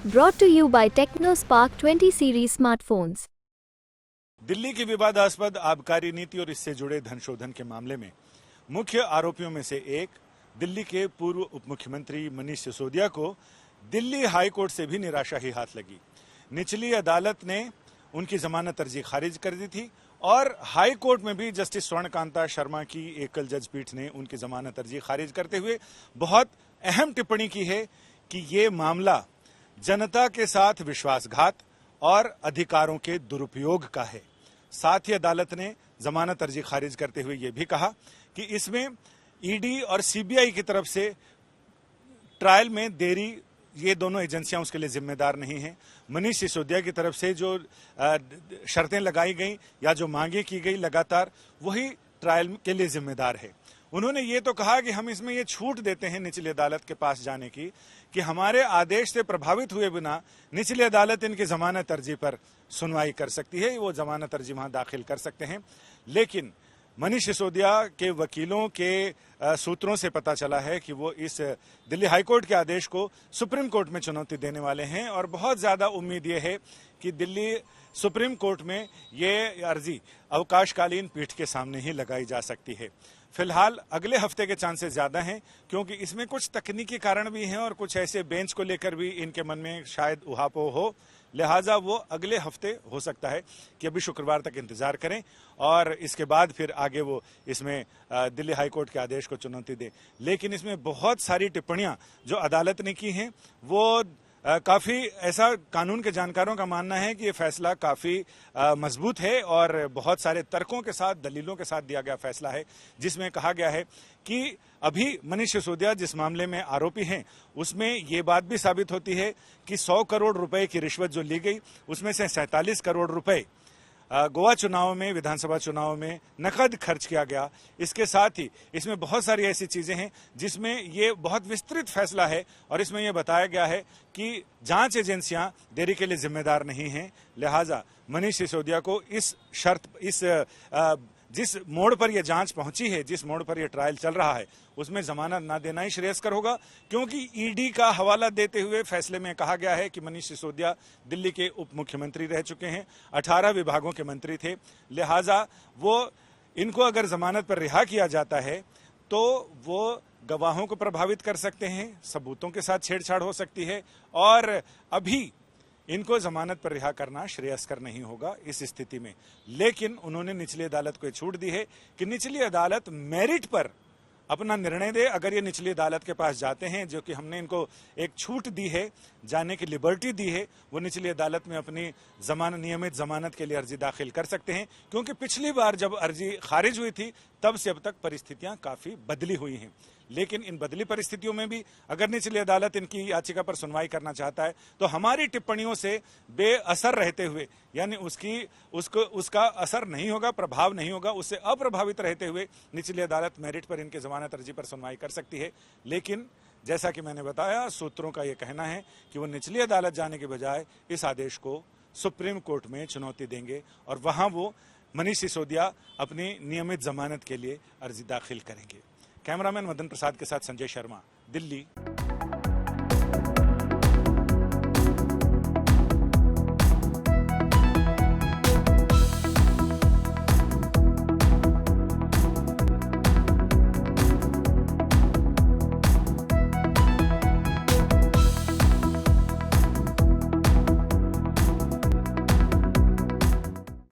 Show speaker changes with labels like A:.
A: Brought to you by TechnoSpark 20 series smartphones.
B: Delhi की विवादास्पद आबकारी नीति और इससे जुड़े धन शोधन के मामले में मुख्य आरोपियों में से एक दिल्ली के पूर्व उप मुख्यमंत्री मनीष सिसोदिया को दिल्ली हाई कोर्ट से भी निराशा ही हाथ लगी। निचली अदालत ने उनकी जमानत अर्जी खारिज कर दी थी और हाई कोर्ट में भी जस्टिस स्वर्णकांता शर्मा की एकल जज पीठ ने उनकी जमानत अर्जी खारिज करते हुए बहुत अहम टिप्पणी की है कि ये मामला जनता के साथ विश्वासघात और अधिकारों के दुरुपयोग का है। साथ ही अदालत ने जमानत अर्जी खारिज करते हुए यह भी कहा कि इसमें ईडी और सीबीआई की तरफ से ट्रायल में देरी, ये दोनों एजेंसियां उसके लिए जिम्मेदार नहीं हैं। मनीष सिसोदिया की तरफ से जो शर्तें लगाई गई या जो मांगे की गई लगातार, वही ट्रायल के लिए जिम्मेदार है। उन्होंने ये तो कहा कि हम इसमें ये छूट देते हैं निचली अदालत के पास जाने की कि हमारे आदेश से प्रभावित हुए बिना निचली अदालत इनकी जमानत अर्जी पर सुनवाई कर सकती है, वो जमानत अर्जी वहां दाखिल कर सकते हैं। लेकिन मनीष सिसोदिया के वकीलों के सूत्रों से पता चला है कि वो इस दिल्ली हाईकोर्ट के आदेश को सुप्रीम कोर्ट में चुनौती देने वाले हैं और बहुत ज्यादा उम्मीद ये है कि दिल्ली सुप्रीम कोर्ट में ये अर्जी अवकाशकालीन पीठ के सामने ही लगाई जा सकती है। फिलहाल अगले हफ्ते के चांसेस ज्यादा हैं क्योंकि इसमें कुछ तकनीकी कारण भी हैं और कुछ ऐसे बेंच को लेकर भी इनके मन में शायद उहापोह हो, लिहाजा वो अगले हफ्ते हो सकता है कि अभी शुक्रवार तक इंतजार करें और इसके बाद फिर आगे वो इसमें दिल्ली हाईकोर्ट के आदेश को चुनौती दें। लेकिन इसमें बहुत सारी टिप्पणियां जो अदालत ने की हैं वो काफी, ऐसा कानून के जानकारों का मानना है कि ये फैसला काफी मजबूत है और बहुत सारे तर्कों के साथ, दलीलों के साथ दिया गया फैसला है, जिसमें कहा गया है कि अभी मनीष सिसोदिया जिस मामले में आरोपी हैं उसमें ये बात भी साबित होती है कि 100 करोड़ रुपए की रिश्वत जो ली गई उसमें से 47 करोड़ रुपए गोवा चुनाव में, विधानसभा चुनाव में नकद खर्च किया गया। इसके साथ ही इसमें बहुत सारी ऐसी चीजें हैं जिसमें ये बहुत विस्तृत फैसला है और इसमें यह बताया गया है कि जांच एजेंसियां देरी के लिए जिम्मेदार नहीं हैं। लिहाजा मनीष सिसोदिया को इस जिस मोड़ पर यह जांच पहुंची है, जिस मोड़ पर यह ट्रायल चल रहा है, उसमें जमानत ना देना ही श्रेयस्कर होगा क्योंकि ईडी का हवाला देते हुए फैसले में कहा गया है कि मनीष सिसोदिया दिल्ली के उप मुख्यमंत्री रह चुके हैं, 18 विभागों के मंत्री थे। लिहाजा वो इनको अगर जमानत पर रिहा किया जाता है तो वो गवाहों को प्रभावित कर सकते हैं, सबूतों के साथ छेड़छाड़ हो सकती है और अभी इनको जमानत पर रिहा करना श्रेयस्कर नहीं होगा इस स्थिति में। लेकिन उन्होंने निचली अदालत को छूट दी है कि निचली अदालत मेरिट पर अपना निर्णय दे। अगर ये निचली अदालत के पास जाते हैं, जो कि हमने इनको एक छूट दी है, जाने की लिबर्टी दी है, वो निचली अदालत में अपनी नियमित जमानत के लिए अर्जी दाखिल कर सकते हैं क्योंकि पिछली बार जब अर्जी खारिज हुई थी तब से अब तक परिस्थितियां काफी बदली हुई हैं। लेकिन इन बदली परिस्थितियों में भी अगर निचली अदालत इनकी याचिका पर सुनवाई करना चाहता है तो हमारी टिप्पणियों से बेअसर रहते हुए, यानी उसका असर नहीं होगा, प्रभाव नहीं होगा, उससे अप्रभावित रहते हुए निचली अदालत मेरिट पर इनके जमानत अर्जी पर सुनवाई कर सकती है। लेकिन जैसा कि मैंने बताया, सूत्रों का यह कहना है कि वो निचली अदालत जाने के बजाय इस आदेश को सुप्रीम कोर्ट में चुनौती देंगे और वहां वो मनीष सिसोदिया अपनी नियमित जमानत के लिए अर्जी दाखिल करेंगे। कैमरामैन मदन प्रसाद के साथ संजय शर्मा, दिल्ली।